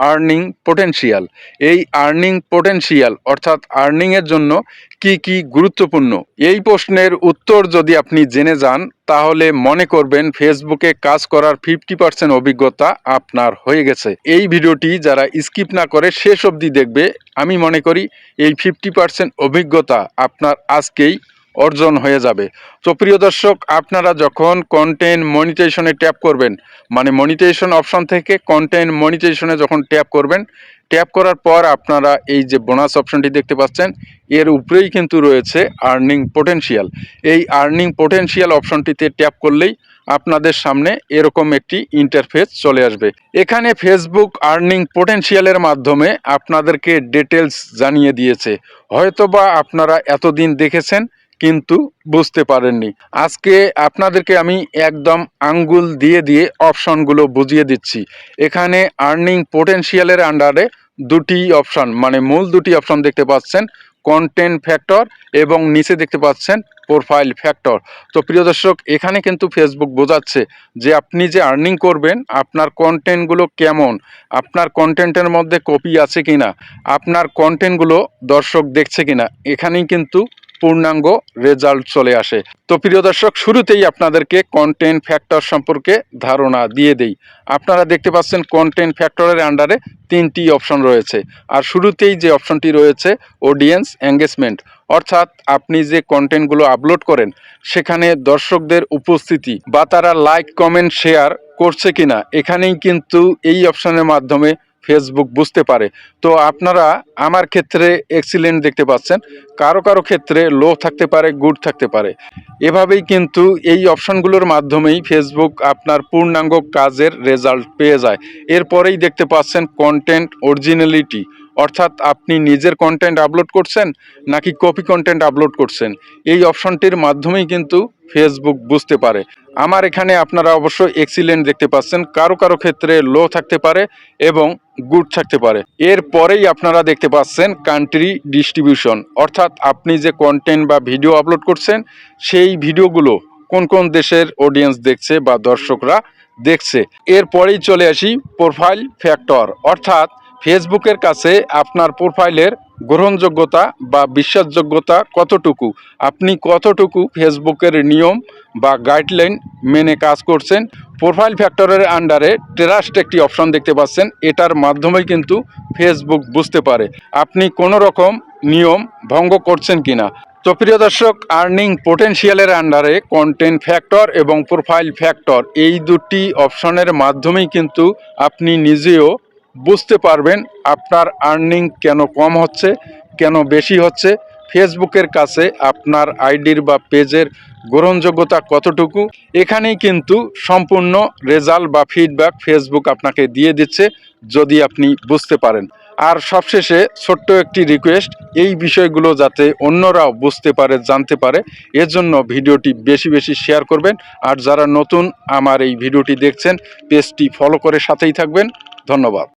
Earning potential. এই earning potential অর্থাৎ আর্নিংয়ের জন্য কি কি গুরুত্বপূর্ণ, এই প্রশ্নের উত্তর যদি আপনি জেনে যান তাহলে মনে করবেন ফেসবুকে কাজ করার 50% অভিজ্ঞতা আপনার হয়ে গেছে। এই ভিডিওটি যারা স্কিপ না করে শেষ অবধি দেখবে, আমি মনে করি এই 50% অভিজ্ঞতা আপনার আজকেই অর্জন হয়ে যাবে। তো প্রিয় দর্শক, আপনারা যখন কন্টেন্ট মনিটাইজেশনে ট্যাপ করবেন, মানে মনিটাইজেশন অপশন থেকে কন্টেন্ট মনিটাইজেশনে যখন ট্যাপ করবেন, ট্যাপ করার পর আপনারা এই যে বোনাস অপশনটি দেখতে পাচ্ছেন, এর উপরেই কিন্তু রয়েছে আর্নিং পোটেনশিয়াল। এই আর্নিং পোটেনশিয়াল অপশনটিতে ট্যাপ করলেই আপনাদের সামনে এরকম একটি ইন্টারফেস চলে আসবে। এখানে ফেসবুক আর্নিং পোটেনশিয়ালের মাধ্যমে আপনাদেরকে ডিটেলস জানিয়ে দিয়েছে। হয়তোবা আপনারা এতদিন দেখেছেন কিন্তু বুঝতে পারেননি। আজকে আপনাদেরকে আমি একদম আঙ্গুল দিয়ে দিয়ে অপশনগুলো বুঝিয়ে দিচ্ছি। এখানে আর্নিং পোটেনশিয়ালের আন্ডারে দুটি অপশন, মানে মূল দুটি অপশন দেখতে পাচ্ছেন, কন্টেন্ট ফ্যাক্টর এবং নিচে দেখতে পাচ্ছেন প্রোফাইল ফ্যাক্টর। তো প্রিয় দর্শক, এখানে কিন্তু ফেসবুক বোঝাচ্ছে যে আপনি যে আর্নিং করবেন আপনার কন্টেন্টগুলো কেমন, আপনার কন্টেন্টের মধ্যে কপি আছে কিনা, আপনার কন্টেন্টগুলো দর্শক দেখছে কিনা, এখানেই কিন্তু পূর্ণাঙ্গ রেজাল্ট চলে আসে। তো প্রিয় দর্শক, শুরুতেই আপনাদেরকে কন্টেন্ট ফ্যাক্টর সম্পর্কে ধারণা দিয়ে দেই। আপনারা দেখতে পাচ্ছেন কন্টেন্ট ফ্যাক্টরের আন্ডারে তিনটি অপশন রয়েছে। আর শুরুতেই যে অপশনটি রয়েছে অডিয়েন্স এঙ্গেজমেন্ট, অর্থাৎ আপনি যে কন্টেন্টগুলো আপলোড করেন সেখানে দর্শকদের উপস্থিতি বা তারা লাইক কমেন্ট শেয়ার করছে কিনা, এখানেই কিন্তু এই অপশনের মাধ্যমে ফেসবুক বুঝতে পারে। তো আপনারা আমার ক্ষেত্রে এক্সিলেন্ট দেখতে পাচ্ছেন, কারো কারো ক্ষেত্রে লো থাকতে পারে, গুড থাকতে পারে। এভাবেই কিন্তু এই অপশনগুলোর মাধ্যমেই ফেসবুক আপনার পূর্ণাঙ্গ কাজের রেজাল্ট পেয়ে যায়। এরপরেই দেখতে পাচ্ছেন কন্টেন্ট অরিজিনালিটি, অর্থাৎ আপনি নিজের কন্টেন্ট আপলোড করছেন নাকি কপি কন্টেন্ট আপলোড করছেন, এই অপশনটির মাধ্যমেই কিন্তু ফেসবুক বুঝতে পারে। আমার এখানে আপনারা অবশ্যই এক্সিলেন্ট দেখতে পাচ্ছেন, কারো কারো ক্ষেত্রে লো থাকতে পারে এবং গুড থাকতে পারে। এরপরেই আপনারা দেখতে পাচ্ছেন কান্ট্রি ডিস্ট্রিবিউশন, অর্থাৎ আপনি যে কন্টেন্ট বা ভিডিও আপলোড করছেন সেই ভিডিওগুলো কোন কোন দেশের অডিয়েন্স দেখছে বা দর্শকরা দেখছে। এরপরেই চলে আসি প্রোফাইল ফ্যাক্টর, অর্থাৎ ফেসবুকের কাছে আপনার প্রোফাইলের গ্রহণযোগ্যতা বা বিশ্বাসযোগ্যতা কতটুকু, আপনি কতটুকু ফেসবুকের নিয়ম বা গাইডলাইন মেনে কাজ করছেন। প্রোফাইল ফ্যাক্টরের আন্ডারে ট্রাস্ট একটি অপশন দেখতে পাচ্ছেন, এটার মাধ্যমেই কিন্তু ফেসবুক বুঝতে পারে আপনি কোনো রকম নিয়ম ভঙ্গ করছেন কিনা। তো প্রিয় দর্শক, আর্নিং পোটেনশিয়ালের আন্ডারে কন্টেন্ট ফ্যাক্টর এবং প্রোফাইল ফ্যাক্টর, এই দুটি অপশনের মাধ্যমেই কিন্তু আপনি নিজেও বুঝতে পারবেন আপনার আর্নিং কেন কম হচ্ছে, কেন বেশি হচ্ছে, ফেসবুকের কাছে আপনার আইডির বা পেজের গ্রহণযোগ্যতা কতটুকু। এখানেই কিন্তু সম্পূর্ণ রেজাল্ট বা ফিডব্যাক ফেসবুক আপনাকে দিয়ে দিচ্ছে যদি আপনি বুঝতে পারেন। আর সবশেষে ছোট্ট একটি রিকোয়েস্ট, এই বিষয়গুলো যাতে অন্যরাও বুঝতে পারে, জানতে পারে, এজন্য ভিডিওটি বেশি বেশি শেয়ার করবেন। আর যারা নতুন আমার এই ভিডিওটি দেখছেন, পেজটি ফলো করে সাথেই থাকবেন। ধন্যবাদ।